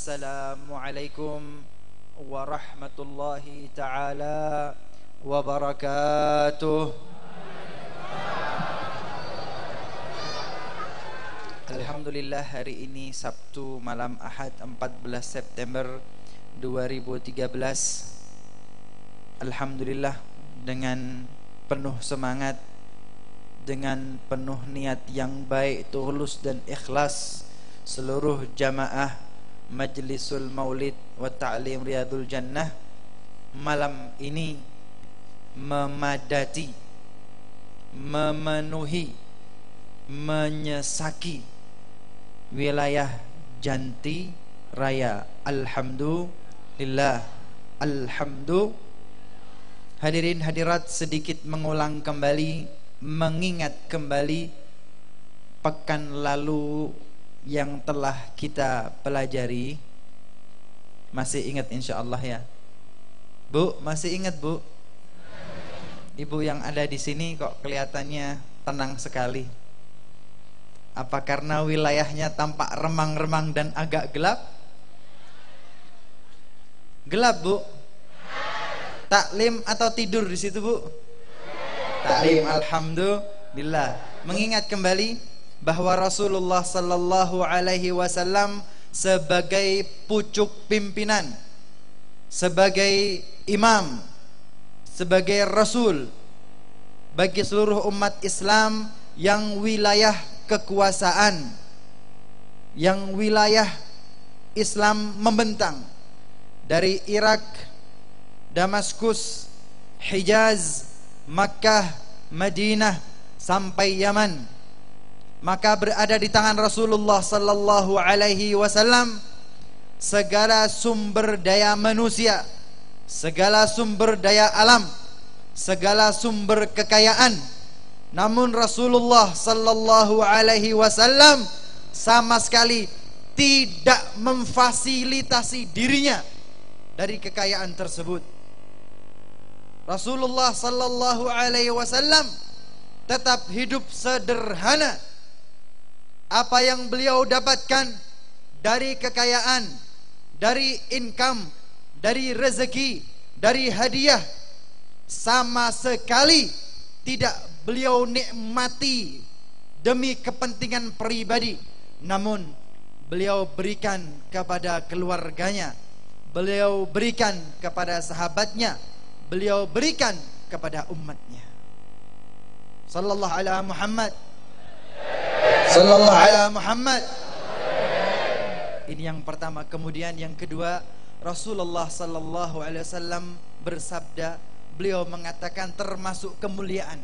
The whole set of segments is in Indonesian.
Assalamualaikum warahmatullahi ta'ala wabarakatuh. Alhamdulillah, hari ini Sabtu malam Ahad 14 September 2013. Alhamdulillah, dengan penuh semangat, dengan penuh niat yang baik, tulus dan ikhlas, seluruh jamaah Majlisul Maulid wa Ta'lim Riyadul Jannah malam ini memadati, memenuhi, menyesaki wilayah Janti Raya. Alhamdulillah, alhamdulillah. Hadirin hadirat, sedikit mengulang kembali, mengingat kembali pekan lalu yang telah kita pelajari. Masih ingat insyaallah ya? Bu, masih ingat Bu? Ibu yang ada di sini kok kelihatannya tenang sekali. Apa karena wilayahnya tampak remang-remang dan agak gelap? Gelap Bu? Taklim atau tidur di situ Bu? Taklim, alhamdulillah. Mengingat kembali bahwa Rasulullah sallallahu alaihi wasallam sebagai pucuk pimpinan, sebagai imam, sebagai rasul bagi seluruh umat Islam yang wilayah kekuasaan, yang wilayah Islam membentang dari Irak, Damaskus, Hijaz, Makkah, Madinah sampai Yaman. Maka berada di tangan Rasulullah sallallahu alaihi wasallam segala sumber daya manusia, segala sumber daya alam, segala sumber kekayaan. Namun Rasulullah sallallahu alaihi wasallam sama sekali tidak memfasilitasi dirinya dari kekayaan tersebut. Rasulullah sallallahu alaihi wasallam tetap hidup sederhana. Apa yang beliau dapatkan dari kekayaan, dari income, dari rezeki, dari hadiah, sama sekali tidak beliau nikmati demi kepentingan pribadi. Namun beliau berikan kepada keluarganya, beliau berikan kepada sahabatnya, beliau berikan kepada umatnya. Sallallahu ala Muhammad, sallallahu ala Muhammad. Ini yang pertama. Kemudian yang kedua, Rasulullah sallallahu alaihi wasallam bersabda, beliau mengatakan termasuk kemuliaan,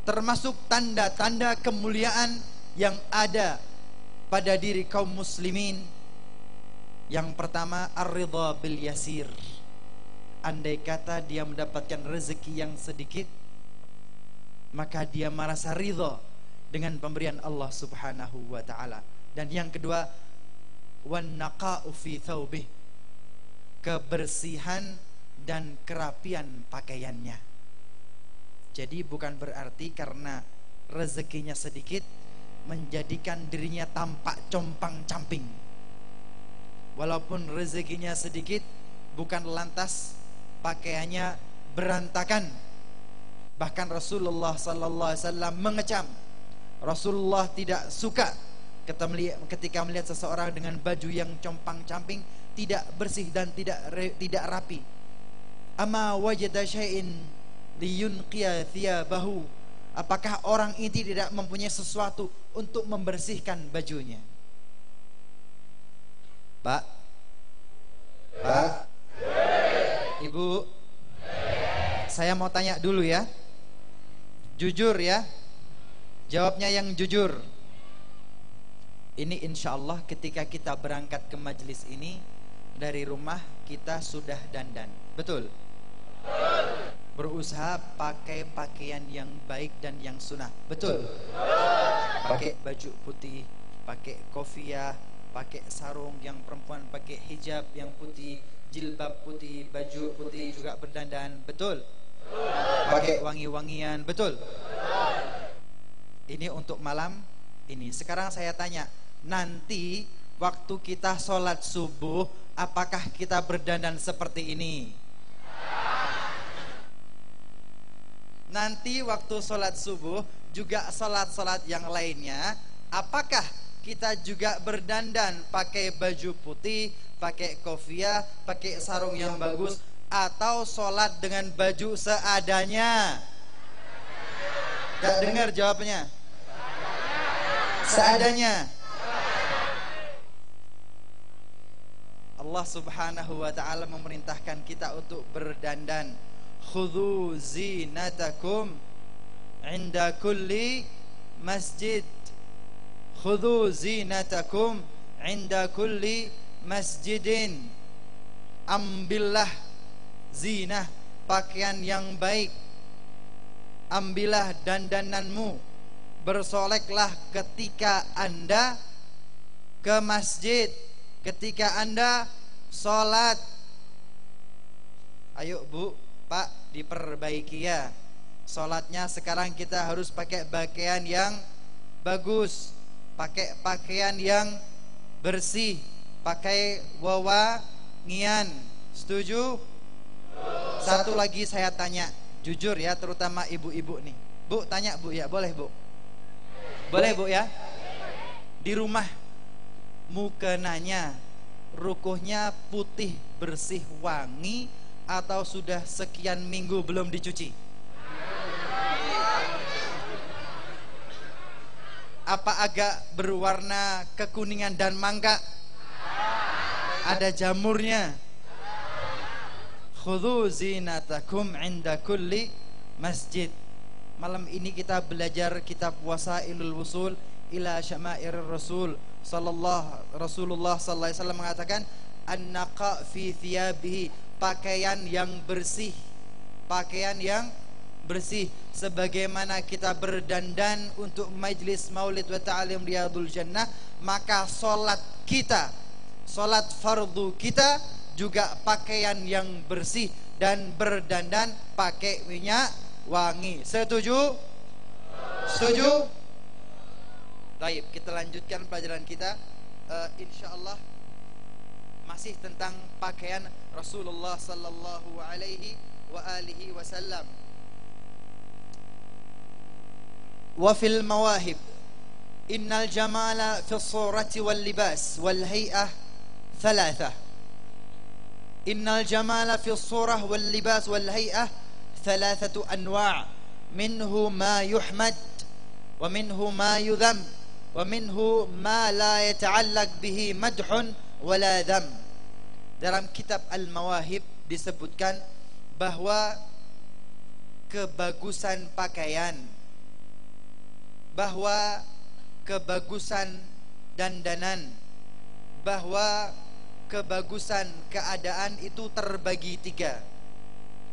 termasuk tanda-tanda kemuliaan yang ada pada diri kaum muslimin. Yang pertama, ar-ridha bil yasir. Andai kata dia mendapatkan rezeki yang sedikit, maka dia merasa ridha dengan pemberian Allah Subhanahu wa taala. Dan yang kedua, wan naqa'u fi thawbih, kebersihan dan kerapian pakaiannya. Jadi bukan berarti karena rezekinya sedikit menjadikan dirinya tampak compang-camping. Walaupun rezekinya sedikit, bukan lantas pakaiannya berantakan. Bahkan Rasulullah sallallahu alaihi wasallam mengecam. Rasulullah tidak suka ketika melihat seseorang dengan baju yang compang-camping, tidak bersih dan tidak rapi. Ama wajada syai'in liyunqiya thiyabahu. Apakah orang ini tidak mempunyai sesuatu untuk membersihkan bajunya? Pak, Ibu, saya mau tanya dulu ya. Jujur ya, jawabnya yang jujur. Ini insya Allah ketika kita berangkat ke majelis ini, dari rumah kita sudah dandan. Betul? Berusaha pakai pakaian yang baik dan yang sunnah. Betul? Pakai baju putih, pakai kofiah, pakai sarung. Yang perempuan pakai hijab yang putih, jilbab putih, baju putih, juga berdandan. Betul? Pakai wangi-wangian. Betul? Ini untuk malam ini. Sekarang saya tanya, nanti waktu kita sholat subuh, apakah kita berdandan seperti ini? Nanti waktu sholat subuh, juga sholat-sholat yang lainnya, apakah kita juga berdandan pakai baju putih, pakai kopiah, pakai sarung yang bagus, atau sholat dengan baju seadanya? Gak dengar jawabnya. Seadanya. Allah subhanahu wa ta'ala memerintahkan kita untuk berdandan. Khudhu zinatakum inda kulli masjid. Khudhu zinatakum inda kulli masjidin. Ambillah zinah, pakaian yang baik. Ambillah dandananmu, bersoleklah ketika Anda ke masjid, ketika Anda sholat. Ayo Bu, Pak, diperbaiki ya. Sholatnya sekarang kita harus pakai pakaian yang bagus, pakai pakaian yang bersih, pakai wewangian. Setuju? Satu lagi saya tanya, jujur ya, terutama ibu-ibu nih. Bu, tanya Bu ya, boleh Bu? Boleh Bu ya? Di rumah mukenanya, rukuhnya putih bersih wangi, atau sudah sekian minggu belum dicuci? Apa agak berwarna kekuningan dan mangga? Ada jamurnya. Khudhu zinatakum inda kulli masjid. Malam ini kita belajar kitab Wasailul Wusul ila Syama'ir Rasul. Rasulullah sallallahu alaihi wasallam mengatakan, an-naqa fi thiyabihi, pakaian yang bersih, pakaian yang bersih. Sebagaimana kita berdandan untuk majlis maulid wa ta'alim riyadul jannah, maka solat kita, solat fardu kita juga pakaian yang bersih dan berdandan pakai minyak wangi. Setuju? Setuju? Baik, kita lanjutkan pelajaran kita. Insyaallah masih tentang pakaian Rasulullah sallallahu alaihi wa alihi wasallam. Wa fil mawahib, innal jamala fi surati wal libas wal hay'ah thalatha. Innal jamala fi surah wal libas wal hay'ah thalathatu anwa', minhu ma yuhmad wa minhu ma yudham wa minhu ma la yata'allaq bihi madhun wala dham. Dalam kitab Al-Mawahib disebutkan bahwa kebagusan pakaian, bahwa kebagusan dandanan, bahwa kebagusan keadaan itu terbagi tiga.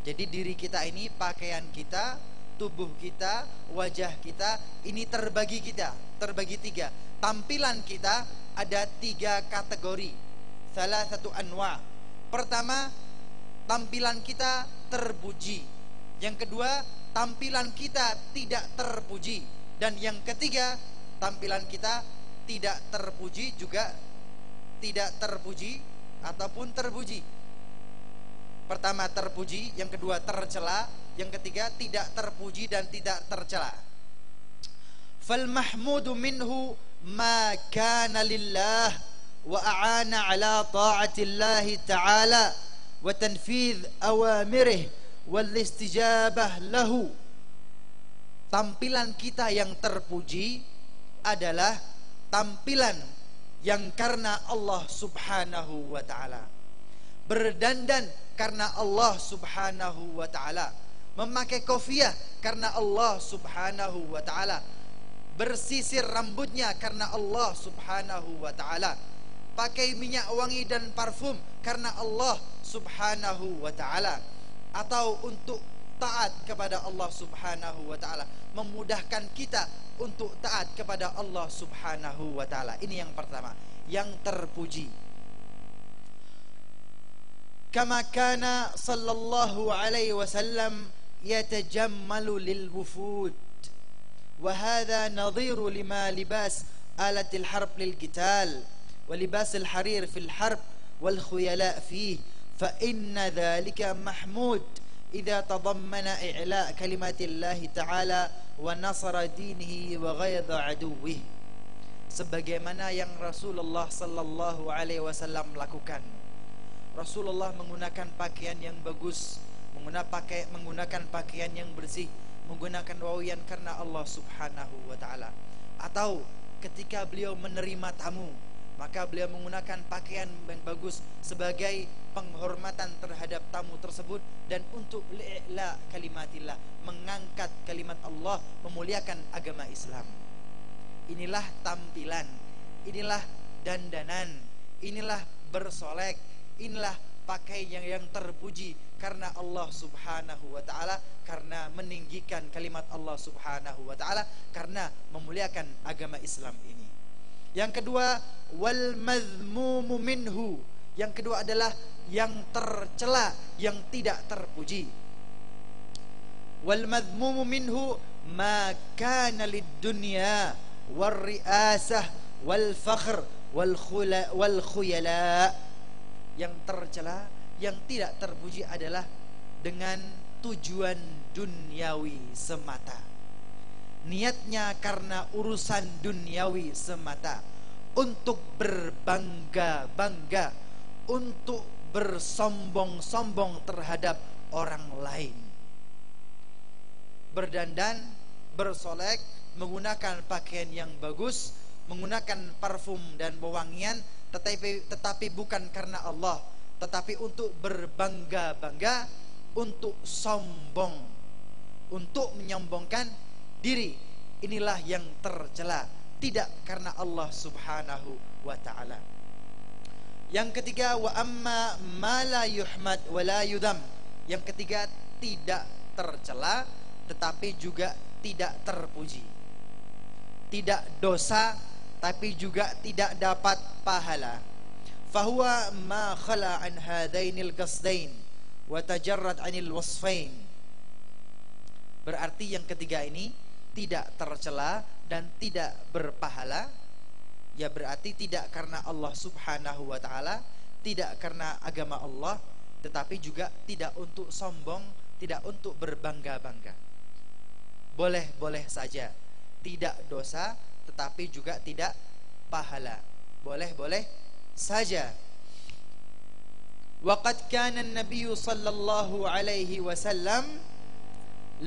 Jadi diri kita ini, pakaian kita, tubuh kita, wajah kita, ini terbagi tiga. Tampilan kita ada tiga kategori. Salah satu anwa. Pertama, tampilan kita terpuji. Yang kedua, tampilan kita tidak terpuji. Dan yang ketiga, tampilan kita tidak terpuji juga tidak terpuji ataupun terpuji. Pertama terpuji, yang kedua tercela, yang ketiga tidak terpuji dan tidak tercela. Fal mahmudu minhu ma kana lillah wa a'ana ala ta'atillahi ta'ala wa tanfidh awamirih wal istijabah lahu. Tampilan kita yang terpuji adalah tampilan yang karena Allah subhanahu wa ta'ala, berdandan karena Allah subhanahu wa ta'ala, memakai kopiah karena Allah subhanahu wa ta'ala, bersisir rambutnya karena Allah subhanahu wa ta'ala, pakai minyak wangi dan parfum karena Allah subhanahu wa ta'ala, atau untuk taat kepada Allah subhanahu wa ta'ala, memudahkan kita untuk taat kepada Allah subhanahu wa ta'ala. Ini yang pertama, yang terpuji. Kama kana sallallahu alaihi wasallam yatajammalu lil wufud, wa hadha nadhiru lima libas alatil harb lil qital, wa libasil harir fil harb wal khuyala fihi fa inna dhalika mahmud idza tadammana i'la' kalimatillahi ta'ala wa nasara dinihi wa ghayadha aduwwihi, sebagaimana yang Rasulullah sallallahu alaihi wasallam lakukan. Rasulullah menggunakan pakaian yang bagus, menggunakan pakaian yang bersih, menggunakan wawian karena Allah Subhanahu wa taala. Atau ketika beliau menerima tamu, maka beliau menggunakan pakaian yang bagus sebagai penghormatan terhadap tamu tersebut dan untuk li'la kalimatillah, mengangkat kalimat Allah, memuliakan agama Islam. Inilah tampilan, inilah dandanan, inilah bersolek, inilah pakaian yang terpuji karena Allah Subhanahu wa taala, karena meninggikan kalimat Allah Subhanahu wa taala, karena memuliakan agama Islam ini. Yang kedua, wal madhmumu minhu. Yang kedua adalah yang tercela, yang tidak terpuji. Wal madhmumu minhu ma kana lid dunya wal riasah wal fakhr wal khuyala. Yang tercela, yang tidak terpuji adalah dengan tujuan duniawi semata. Niatnya karena urusan duniawi semata, untuk berbangga-bangga, untuk bersombong-sombong terhadap orang lain. Berdandan, bersolek, menggunakan pakaian yang bagus, menggunakan parfum dan wewangian, tetapi bukan karena Allah, tetapi untuk berbangga-bangga, untuk sombong, untuk menyombongkan diri. Inilah yang tercela, tidak karena Allah Subhanahu wa ta'ala. Yang ketiga, wa amma ma la yuhmad wa la yudham. Yang ketiga, tidak tercela tetapi juga tidak terpuji. Tidak dosa tapi juga tidak dapat pahala. Fahuwa ma khala an hadainil qasdain wa tajarrad anil wasfain. Berarti yang ketiga ini tidak tercela dan tidak berpahala. Ya berarti tidak karena Allah Subhanahu wa ta'ala, tidak karena agama Allah, tetapi juga tidak untuk sombong, tidak untuk berbangga-bangga. Boleh-boleh saja, tidak dosa tetapi juga tidak pahala. Boleh-boleh saja. Waqad kana an-nabiy sallallahu alaihi wasallam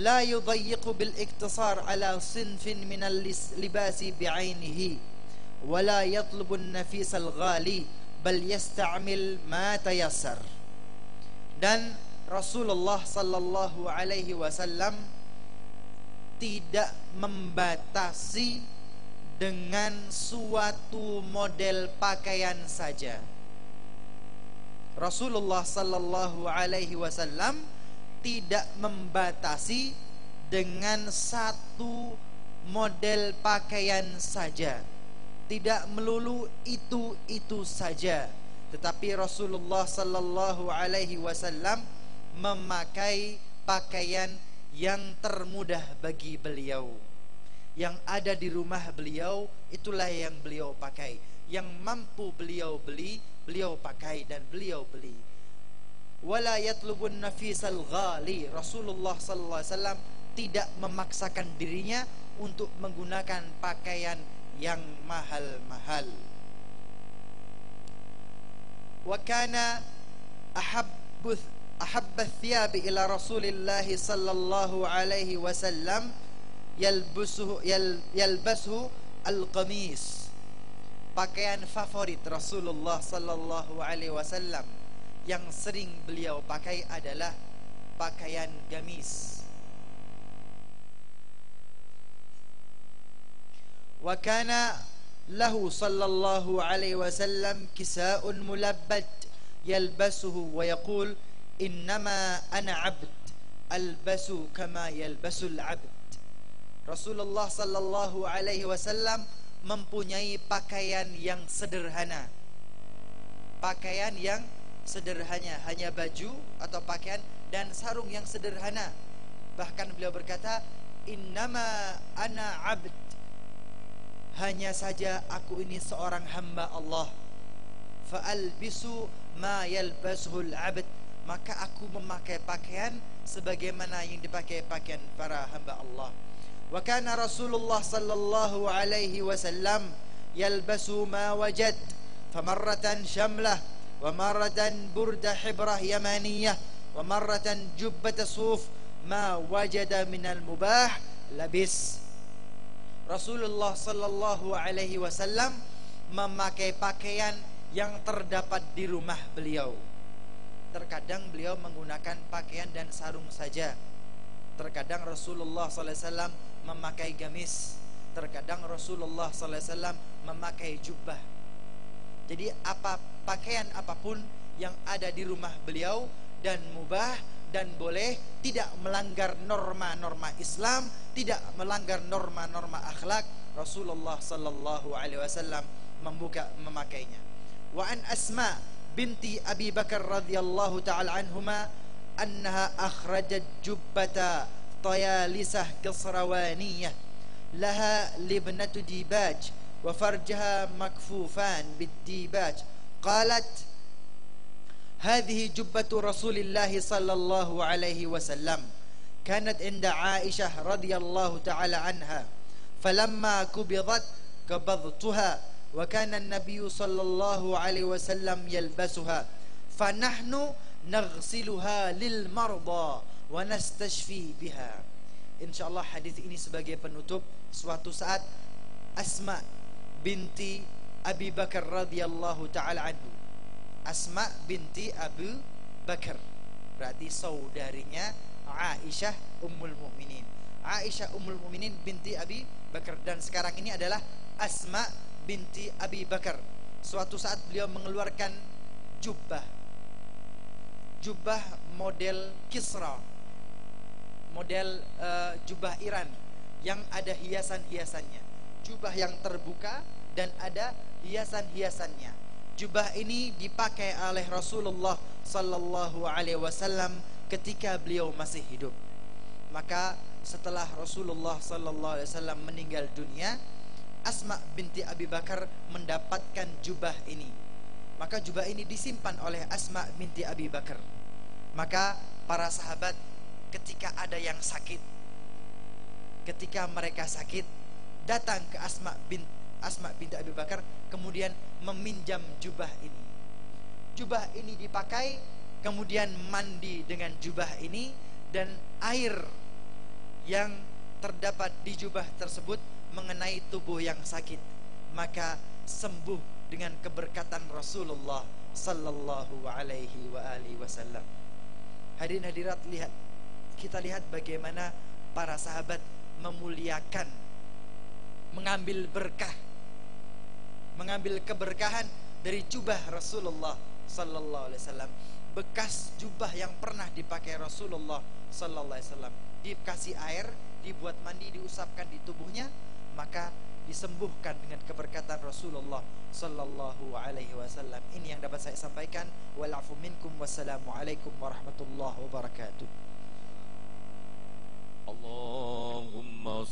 la yudayyiqu bil iktisar ala sinfin min al-libasi bi'ainihi wa la yatlubu an-nafis al-ghali bal yasta'mil ma tayassar. Dan Rasulullah sallallahu alaihi wasallam tidak membatasi dengan suatu model pakaian saja. Rasulullah sallallahu alaihi wasallam tidak membatasi dengan satu model pakaian saja, tidak melulu itu saja, tetapi Rasulullah sallallahu alaihi wasallam memakai pakaian yang termudah bagi beliau. Yang ada di rumah beliau, itulah yang beliau pakai. Yang mampu beliau beli, beliau pakai dan beliau beli. Wala yatlubun nafisal ghali. Rasulullah sallallahu alaihi wasallam tidak memaksakan dirinya untuk menggunakan pakaian yang mahal-mahal. Wa kana ahabba thiyabi ila Rasulillah sallallahu alaihi wasallam yalbasuhu al-qamis. Pakaian favorit Rasulullah sallallahu alaihi wasallam yang sering beliau pakai adalah pakaian gamis. Wa kana lahu sallallahu alaihi wasallam kisa'un mulabbad yalbasuhu wa yaqul innama ana 'abd albasu kama yalbasul 'abd. Rasulullah sallallahu alaihi wasallam mempunyai pakaian yang sederhana. Pakaian yang sederhana, hanya baju atau pakaian dan sarung yang sederhana. Bahkan beliau berkata, innama ana 'abd, hanya saja aku ini seorang hamba Allah. fa'albisu ma yalbasuhul 'abd, maka aku memakai pakaian sebagaimana yang dipakai pakaian para hamba Allah. Wa kana Rasulullah sallallahu alaihi wasallam yalbasu ma wajad, famarratan syamlah, wa marratan burda hibrah yamaniyah, wa marratan jubbat suf, ma wajada minal mubah labis. Rasulullah sallallahu alaihi wasallam memakai pakaian yang terdapat di rumah beliau. Terkadang beliau menggunakan pakaian dan sarung saja. Terkadang Rasulullah sallallahu alaihi wasallam memakai gamis. Terkadang Rasulullah sallallahu alaihi wasallam memakai jubah. Jadi pakaian apapun yang ada di rumah beliau dan mubah dan boleh, tidak melanggar norma-norma Islam, tidak melanggar norma-norma akhlak, Rasulullah sallallahu alaihi wasallam memakainya. Wa an Asma binti Abi Bakar radhiyallahu ta'ala anhuma annaha akhrajat jubbata tayalisah qasrawaniyah laha libnatu dibaj wa farjaha makfufan bid-dibaj, qalat hadhihi jubbatu Rasulillah sallallahu alaihi wasallam kanat inda Aisyah radhiyallahu ta'ala anha falamma kubidat qabadtuha wa kana an-nabiy sallallahu alaihi wasallam yalbasuha fanahnu naghsiluha lil marda wa nastashfi biha. Insyaallah hadis ini sebagai penutup. Suatu saat Asma binti Abi Bakar radhiyallahu taala anhu, Asma binti Abu Bakar berarti saudarinya Aisyah ummul mukminin, Aisyah ummul mukminin binti Abi Bakar, dan sekarang ini adalah Asma binti Abi Bakar. Suatu saat beliau mengeluarkan jubah model Kisra, model jubah Iran yang ada hiasan-hiasannya, jubah yang terbuka dan ada hiasan-hiasannya. Jubah ini dipakai oleh Rasulullah sallallahu alaihi wasallam ketika beliau masih hidup. Maka setelah Rasulullah sallallahu alaihi wasallam meninggal dunia, Asma binti Abi Bakar mendapatkan jubah ini. Maka jubah ini disimpan oleh Asma binti Abi Bakar. Maka para sahabat ketika ada yang sakit, ketika mereka sakit, datang ke Asma binti Abi Bakar, kemudian meminjam jubah ini. Jubah ini dipakai, kemudian mandi dengan jubah ini, dan air yang terdapat di jubah tersebut mengenai tubuh yang sakit, maka sembuh dengan keberkatan Rasulullah sallallahu alaihi wasallam. Hadirin hadirat, kita lihat bagaimana para sahabat memuliakan, mengambil berkah, mengambil keberkahan dari jubah Rasulullah sallallahu alaihi wasallam. Bekas jubah yang pernah dipakai Rasulullah sallallahu alaihi wasallam dikasih air, dibuat mandi, diusapkan di tubuhnya, maka disembuhkan dengan keberkatan Rasulullah sallallahu alaihi wasallam. Ini yang dapat saya sampaikan. Wa'afu minkum, wassalamualaikum warahmatullahi wabarakatuh. Allahumma